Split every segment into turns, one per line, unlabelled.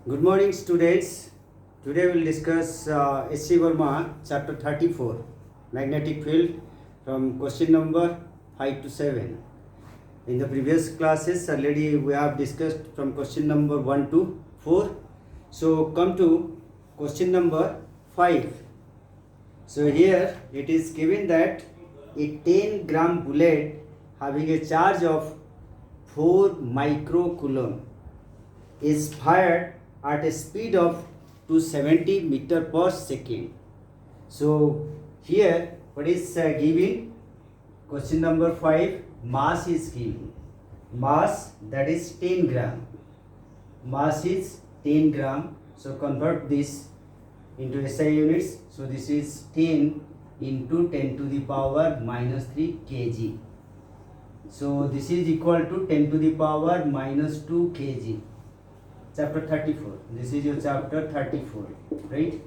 Good morning, students. Today we will discuss S.C. Verma, chapter 34, magnetic field, from question number 5 to 7. In the previous classes, already we have discussed from question number 1 to 4. So, come to question number 5. So, here it is given that a 10-gram bullet having a charge of 4 microcoulomb is fired at a speed of 270 meter per second. So here what is given? Question number 5, mass is given. Mass, that is 10 gram. Mass is 10 gram. So convert this into SI units. So this is 10 into 10 to the power minus 3 kg. So this is equal to 10 to the power minus 2 kg. Chapter 34. This is your chapter 34, right?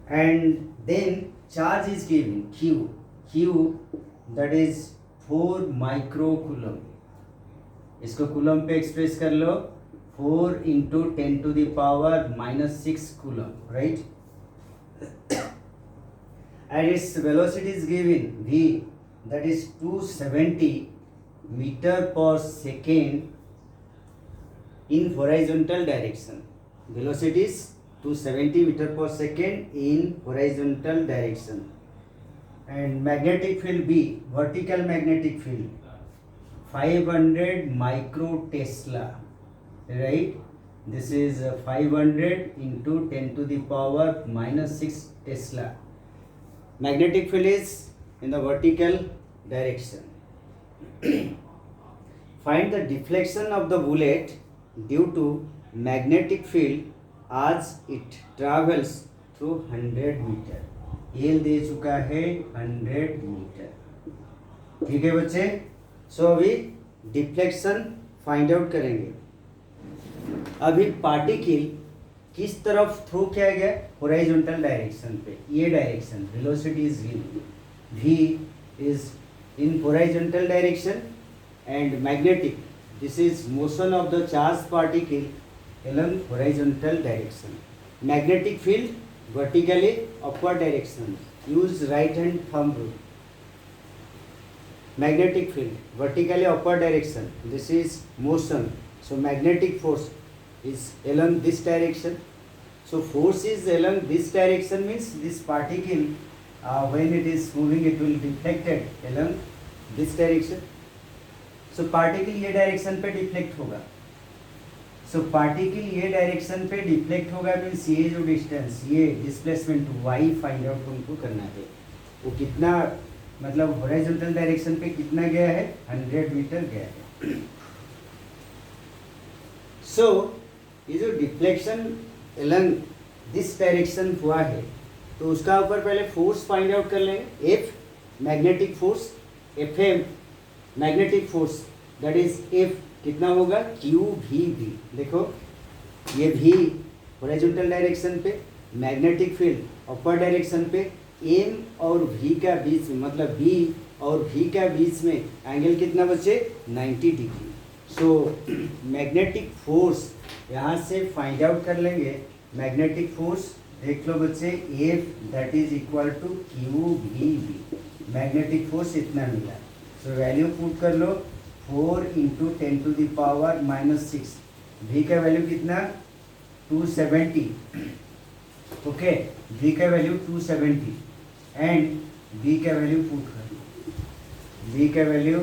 And then charge is given, Q. Q, that is 4 microcoulomb. इसको coulomb पे express कर लो, 4 into 10 to the power minus 6 coulomb, right? And its velocity is given, V, that is 270 meter per second in horizontal direction. Velocity is 270 meter per second in horizontal direction. And magnetic field B, vertical magnetic field, 500 micro Tesla, right? This is 500 into 10 to the power minus 6 Tesla. Magnetic field is in the vertical direction. Find the deflection of the bullet due to magnetic field as it travels through 100 metre. L दे चुका है 100 metre. ठीक है बच्चे. सो अभी deflection find out करेंगे. अभी particle किस तरफ थ्रो किया गया? हॉरिजॉन्टल डायरेक्शन पे. ये direction velocity is given, v is in horizontal direction and magnetic, this is motion of the charged particle along horizontal direction. Magnetic field vertically upward direction. Use right hand thumb rule. Magnetic field vertically upward direction, this is motion. So magnetic force is along this direction. So force is along this direction means this particle when it is moving it will deflected along this direction. So particle ये direction पे deflect होगा. So particle ये direction पे deflect होगा means ये जो distance, ये displacement y find out हमको करना है. वो कितना, मतलब हॉरिजॉन्टल डायरेक्शन पे कितना गया है? 100 मीटर गया है. सो ये जो डिफ्लेक्शन अलोंग दिस डायरेक्शन हुआ है तो उसका ऊपर पहले फोर्स फाइंड आउट कर लेंगे. F magnetic force, Fm magnetic force, that is F कितना होगा? QVB. देखो ये V हॉरिजॉन्टल डायरेक्शन पे, मैग्नेटिक फील्ड अपर डायरेक्शन पे, M और V का बीच में, मतलब B और V का बीच में एंगल कितना बचे? 90 डिग्री. सो मैग्नेटिक फोर्स यहाँ से फाइंड आउट कर लेंगे. मैग्नेटिक फोर्स देख लो बच्चे, F that is equal to QVB. Magnetic force इतना मिला. सो वैल्यू पुट कर लो, 4 into 10 to the power minus 6. V का वैल्यू कितना? 270. ओके, V का वैल्यू 270 एंड V का वैल्यू पुट कर लो. V का वैल्यू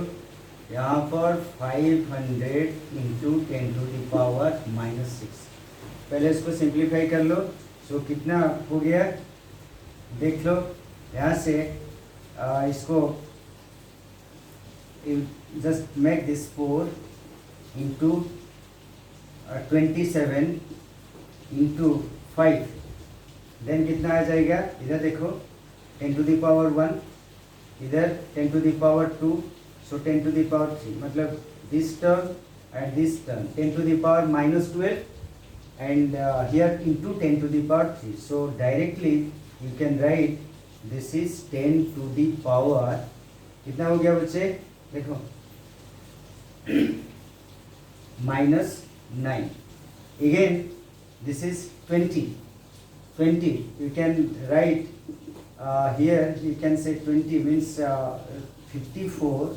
यहाँ पर 500 into 10 to the power minus 6. पहले इसको सिंप्लीफाई कर लो. सो कितना हो गया देख लो. यहाँ से इसको just make this 4 into 27 into 5, then कितना आ जाएगा? इधर देखो 10 to the power 1, इधर 10 to the power 2, so 10 to the power 3, मतलब this term and this term 10 to the power minus 12 and here into 10 to the power 3. So directly you can write this is 10 to the power, कितना हो गया बच्चे? देखो -9. again this is 20 you can write here you can say 20 means 54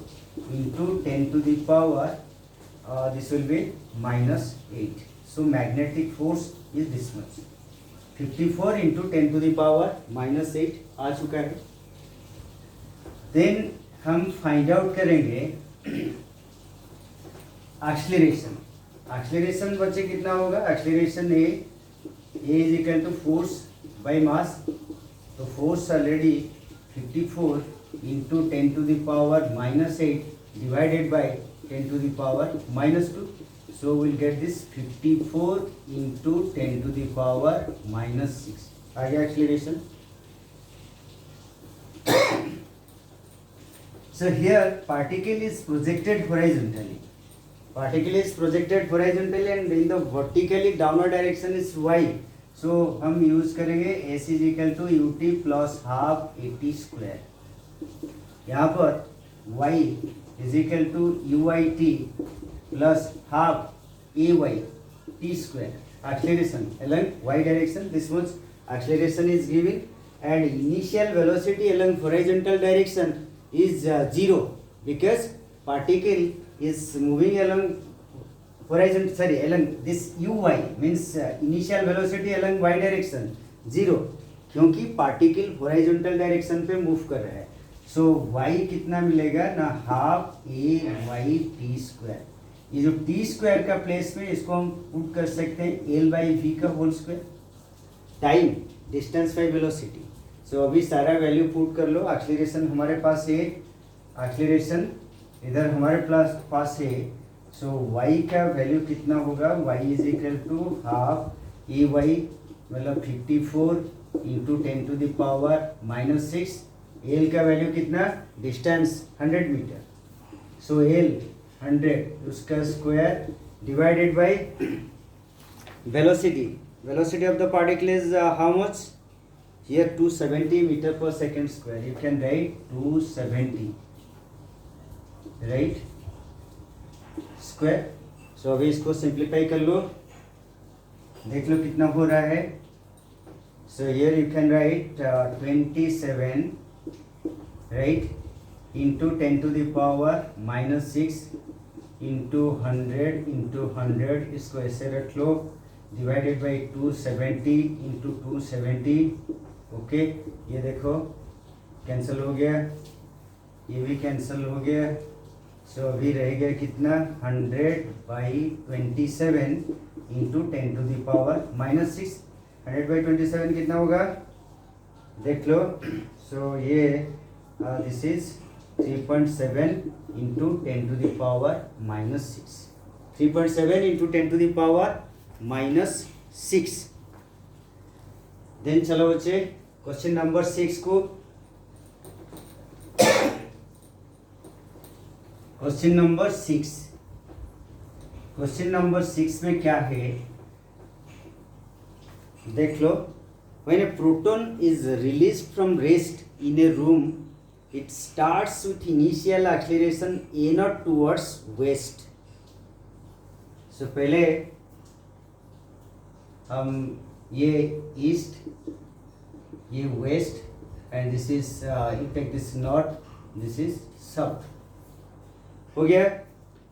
into 10 to the power this will be minus 8. So magnetic force is this much, 54 into 10 to the power minus 8 आ चुका है. Then हम find out करेंगे acceleration. Acceleration बच्चे कितना होगा? Acceleration a is equal to force by mass. तो force already 54 into 10 to the power minus 8 divided by 10 to the power minus 2. So we'll get this 54 into 10 to the power minus 6. आ गया acceleration. So here particle is projected horizontally. Particle is projected horizontally and in the vertically downward direction is y. So हम use करेंगे s is equal to ut plus half at square. यहाँ पर y is equal to uit plus half ay t square. Acceleration along y direction. This much acceleration is given and initial velocity along horizontal direction is 0 because particle is moving along along this uy means initial velocity along y direction 0 क्योंकि particle horizontal direction पे move कर रहा है. So y कितना मिलेगा ना, half a Y T square. ये जो टी स्क्वायर का प्लेस में इसको हम पुट कर सकते हैं एल बाई वी का whole square. Time, distance by velocity. So अभी सारा वैल्यू पुट कर लो. एक्सीलरेशन हमारे पास है, एक्सीलरेशन इधर हमारे पास है. सो y का वैल्यू कितना होगा? y is equal to half a y मतलब 54 into 10 to the power minus 6. L का वैल्यू कितना? Distance 100 metre. सो एल 100 उसका square divided by velocity. Velocity of the particle is how much? Here 270 metre per second square. You can write 270 right square. So अभी इसको simplify कर लो, देख लो कितना हो रहा है. So here you can right 27 right into 10 to the power minus 6 into 100 इसको ऐसे रख लो डिवाइडेड बाई 270 into 270. ओके ये देखो कैंसिल हो गया, ये भी कैंसिल हो गया. सो अभी रह गया कितना? 100/27 into 10 to the power minus 6. 100/27 कितना होगा देख लो. सो ये this is 3.7 into 10 to the power minus 6. 3.7 into 10 to the power minus 6. Then चलो बच्चे क्वेश्चन नंबर 6 को. Question number 6. क्वेश्चन नंबर 6 में क्या है देख लो. When a proton is released from rest in a room, it starts with initial acceleration a naught towards west. So पहले हम ये ईस्ट, ये west and this is you take this north, this is south. हो गया.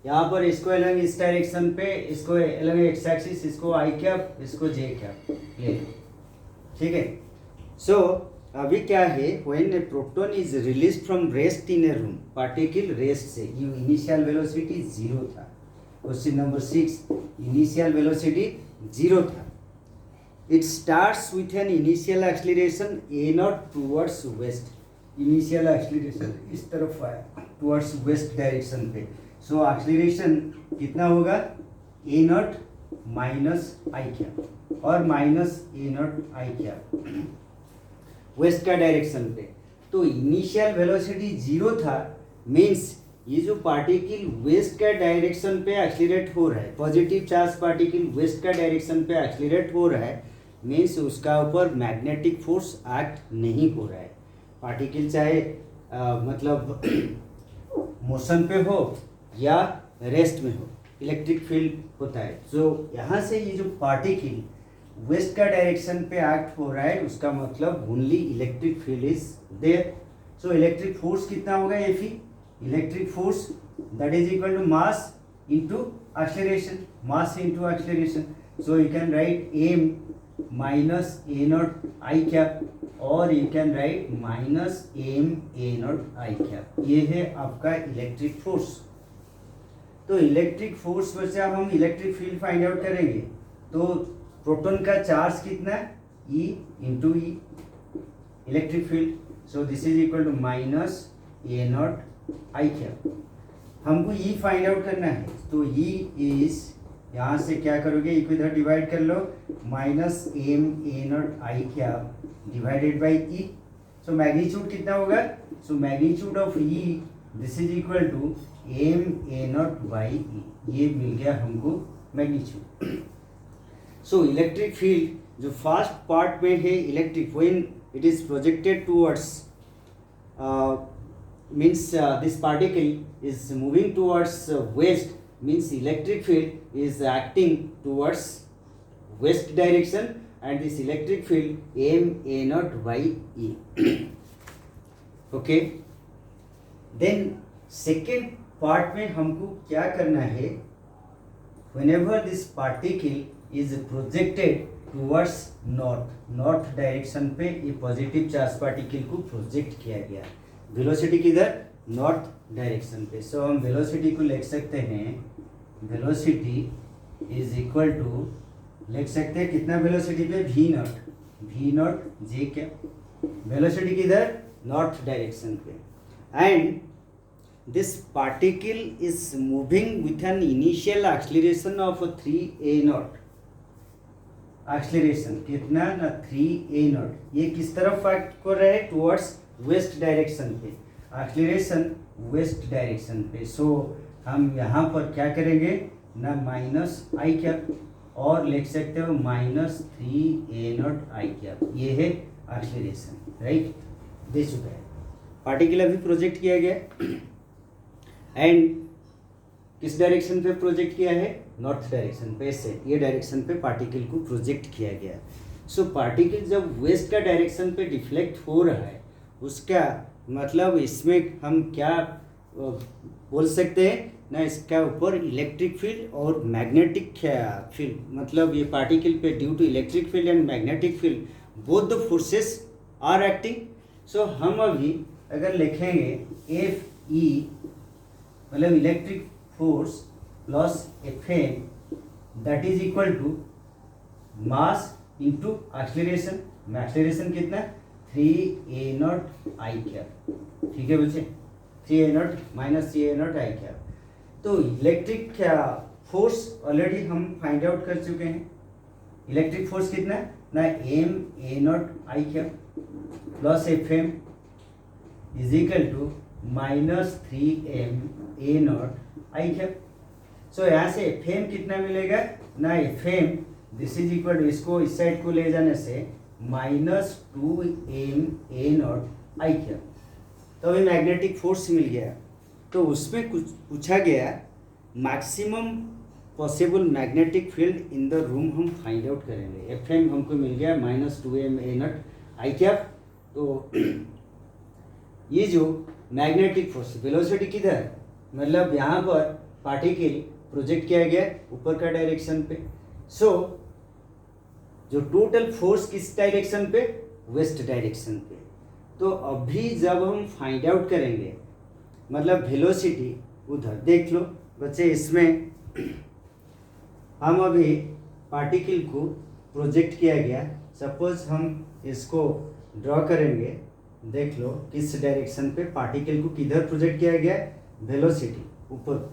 यहाँ पर इसको अलग इस डायरेक्शन पे, इसको अलग एक्स एक्सिस, इसको आई कैप, इसको जे कैप ले लो. ठीक है. सो अभी क्या है? When A proton is release from rest in A room, particle rest से, यू इनिशियल वेलोसिटी 0 था. क्वेश्चन नंबर 6 इनिशियल वेलोसिटी 0 था. It starts with an initial acceleration A not towards waste. Initial acceleration इस तरफ आया towards waste direction पे. सो acceleration कितना होगा? A naught minus i cap और minus A not I cap west का direction पे. तो इनिशियल वेलोसिटी 0 था, मीन्स ये जो पार्टिकल वेस्ट का डायरेक्शन पे एक्सीलरेट हो रहा है, पॉजिटिव चार्ज पार्टिकल वेस्ट का डायरेक्शन पे एक्सीलरेट हो रहा है, मीन्स उसका ऊपर मैग्नेटिक फोर्स एक्ट नहीं हो रहा है. पार्टिकल चाहे मतलब मोशन पे हो या रेस्ट में हो, इलेक्ट्रिक फील्ड होता है। जो यहाँ से ये जो पार्टिकल वेस्ट का डायरेक्शन पे एक्ट हो रहा है, उसका मतलब only electric field is there. So electric force कितना होगा, F E, electric force that is equal to mass into acceleration, mass into acceleration. So you can write M minus A not I cap, और you can write minus M A not I cap. ये है आपका electric force. तो electric force वजह हम electric field find out करेंगे। तो proton का चार्ज कितना है, e into e, electric field. So this is equal to minus A not I cap. हमको ई फाइंड आउट करना है, तो ई इज, यहाँ से क्या करोगे, ई को इधर डिवाइड कर लो, minus M A not I cap divided by E. So magnitude कितना होगा, so magnitude of E this is equal to M A not by E. ये मिल गया हमको मैग्नीट्यूड। सो इलेक्ट्रिक फील्ड जो फर्स्ट पार्ट में है electric, when it is projected towards means this particle is moving towards west, means electric field is acting towards west direction, and this electric field m a naught by e. Okay, then second part में हमको क्या करना है, whenever this particle is projected towards north direction पे ये positive charge particle को project किया गया, वेलोसिटी किधर, नॉर्थ डायरेक्शन पे। सो हम वेलोसिटी को लिख सकते हैं, वेलोसिटी इज इक्वल टू, लिख सकते हैं कितना वेलोसिटी पे, वी नॉट जे क्या, वेलोसिटी किधर, नॉर्थ डायरेक्शन पे। And this particle is moving with an initial acceleration of 3a not. Acceleration कितना ना, 3a नॉट। ये किस तरफ एक्ट कर रहा है, टुवर्ड्स वेस्ट डायरेक्शन पे, एक्सीलरेशन वेस्ट डायरेक्शन पे। सो हम यहाँ पर क्या करेंगे ना, माइनस आई कैप, और लिख सकते हो minus 3a not I cap. ये है एक्सीलरेशन, राइट, दे चुका है। पार्टिकल अभी प्रोजेक्ट किया गया, एंड किस डायरेक्शन पे प्रोजेक्ट किया है, नॉर्थ डायरेक्शन पे, से ये डायरेक्शन पे पार्टिकल को प्रोजेक्ट किया गया। सो पार्टिकल जब वेस्ट का डायरेक्शन पे डिफ्लेक्ट हो रहा है, उसका मतलब इसमें हम क्या बोल सकते हैं ना, इसका ऊपर इलेक्ट्रिक फील्ड और मैग्नेटिक फील्ड, मतलब ये पार्टिकल पे due to electric field and magnetic field both the forces are acting. So हम अभी अगर लिखेंगे एफ ई, मतलब electric force plus F M that is equal to mass into acceleration. Acceleration कितना, 3a not I cap, ठीक है बच्चे, 3a not minus 3a not I cap. तो इलेक्ट्रिक फोर्स ऑलरेडी हम फाइंड आउट कर चुके हैं। इलेक्ट्रिक फोर्स कितना ना, M A not I cap plus F M is equal to minus 3m A not I cap. So यहाँ से F M कितना मिलेगा ना, F M this is equal to, इसको इस साइड को ले जाने से minus 2m A not I cap. तो अभी मैग्नेटिक फोर्स मिल गया। तो उसमें कुछ पूछा गया, maximum possible magnetic field in the room हम फाइंड आउट करेंगे। एफ एम हमको मिल गया minus 2m A not I cap. तो ये जो मैग्नेटिक फोर्स, वेलोसिटी किधर, मतलब यहाँ पर पार्टिकल प्रोजेक्ट किया गया ऊपर का डायरेक्शन पे। सो जो टोटल फोर्स किस डायरेक्शन पे, वेस्ट डायरेक्शन पे। तो अभी जब हम फाइंड आउट करेंगे, मतलब वेलोसिटी उधर देख लो बच्चे, इसमें हम अभी पार्टिकल को प्रोजेक्ट किया गया, सपोज हम इसको ड्रॉ करेंगे, देख लो किस डायरेक्शन पे पार्टिकल को किधर प्रोजेक्ट किया गया, वेलोसिटी ऊपर,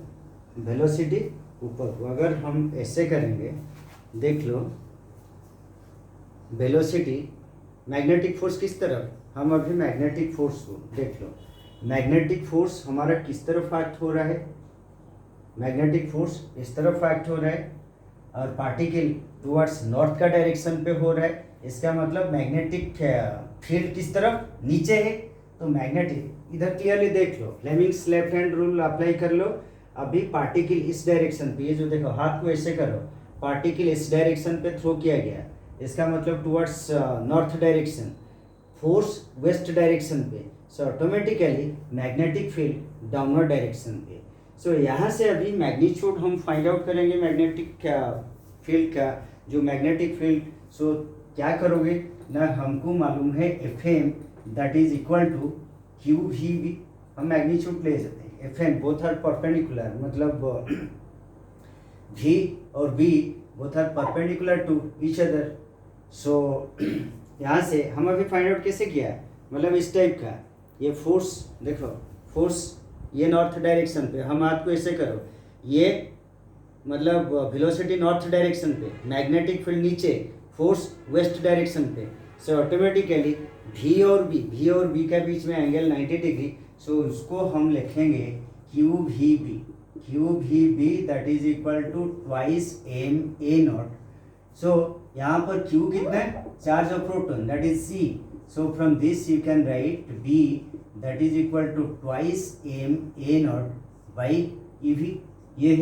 वेलोसिटी ऊपर। अगर हम ऐसे करेंगे, देख लो वेलोसिटी, मैग्नेटिक फोर्स किस तरफ, हम अभी मैग्नेटिक फोर्स को देख लो, मैग्नेटिक फोर्स हमारा किस तरफ एक्ट हो रहा है, मैग्नेटिक फोर्स इस तरफ एक्ट हो रहा है, और पार्टिकल टुवर्ड्स नॉर्थ का डायरेक्शन पे हो रहा है। इसका मतलब मैग्नेटिक फील्ड किस तरफ, नीचे है। तो मैग्नेटिक इधर क्लियरली देख लो, Fleming's left hand rule apply कर लो, अभी पार्टिकल इस डायरेक्शन पे, ये जो देखो हाथ को ऐसे करो, पार्टिकल इस डायरेक्शन पे थ्रो किया गया, इसका मतलब towards north direction, force west direction पे, so automatically magnetic field downward direction पे। सो यहाँ से अभी मैग्नीट्यूड हम फाइंड आउट करेंगे मैग्नेटिक फील्ड का, जो मैग्नेटिक फील्ड, सो क्या करोगे ना, हमको मालूम है F M that is equal to Q V B, हम मैग्नीट्यूड ले जाते हैं, F M both are perpendicular, मतलब भी और B both are perpendicular to each other. So यहाँ से हम अभी फाइंड आउट कैसे किया है, मतलब इस टाइप का, ये फोर्स देखो, फोर्स ये नॉर्थ डायरेक्शन पे, हम हाथ को ऐसे करो, ये मतलब वेलोसिटी नॉर्थ डायरेक्शन पे, मैग्नेटिक फील्ड नीचे, फोर्स वेस्ट डायरेक्शन पे, सो ऑटोमेटिकली भी और बी के बीच में एंगल 90 डिग्री, सो उसको हम लिखेंगे Q V B that is equal to twice M A naught. So यहाँ पर क्यू कितना है, charge of proton that is C, so from this you can write B that is equal to twice M A not by E V, ये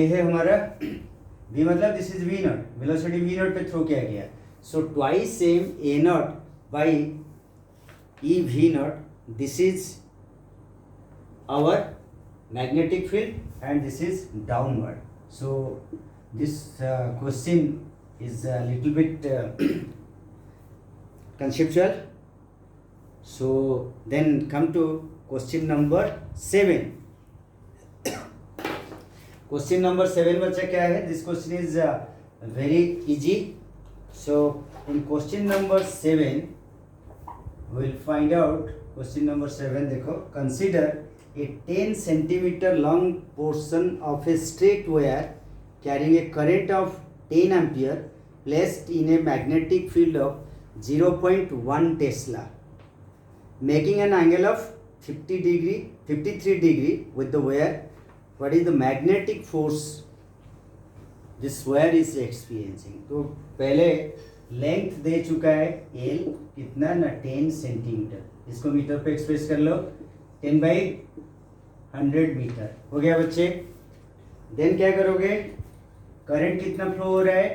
है हमारा v, मतलब this is V naught, velocity V naught पे throw किया गया, so twice M A not by E V not, this is our magnetic field and this is downward. So this question is a little bit conceptual. So then come to question number 7. Question number 7 बच्चा क्या है, this question is very easy. So in question number 7 we will find out, question number 7 देखो, consider a 10 centimeter long portion of a straight wire carrying a current of 10 ampere placed in a magnetic field of 0.1 Tesla, making an angle of 53 degree with the wire. What is the magnetic force this wire is experiencing? तो पहले length दे चुका है L कितना ना 10 centimetre, इसको metre पे express कर लो, 10/100 metre हो गया बच्चे। देन क्या करोगे, करंट कितना फ्लो हो रहा है,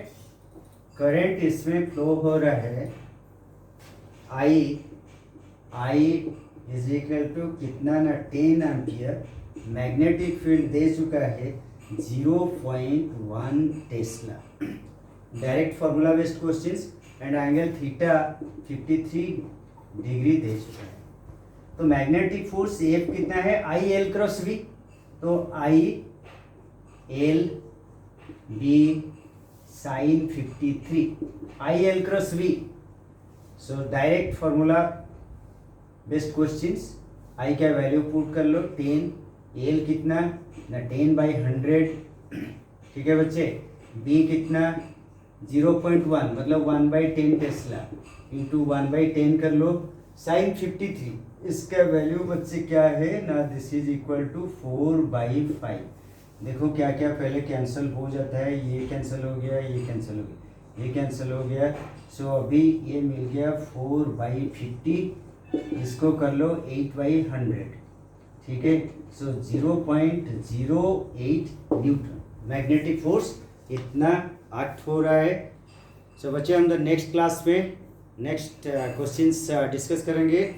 करंट इसमें फ्लो हो रहा है I इज इक्वल टू कितना ना 10 एम्पियर, मैग्नेटिक फील्ड दे चुका है 0.1 tesla, direct formula based questions, and angle theta 53 degree दे चुका है। तो मैग्नेटिक फोर्स एफ कितना है, आई एल क्रॉस वी, तो I L B sine 53, I L cross V, so direct formula based questions, I का वैल्यू पुट कर लो 10, L कितना ना 10/100, ठीक है बच्चे, बी कितना 0.1 मतलब 1/10 टेस्ला इंटू 1/10 कर लो, साइन 53, इसका वैल्यू बच्चे क्या है ना, दिस इज इक्वल टू 4/5। देखो क्या क्या पहले कैंसिल हो जाता है, ये कैंसिल हो गया, ये कैंसिल हो गया, ये कैंसिल हो गया, सो अभी ये मिल गया 4/50, इसको कर लो 8/100, ठीक है, सो 0.08 न्यूटन मैग्नेटिक फोर्स इतना एक्ट हो रहा है। सो बच्चे हम द नेक्स्ट क्लास में नेक्स्ट क्वेश्चंस डिस्कस करेंगे।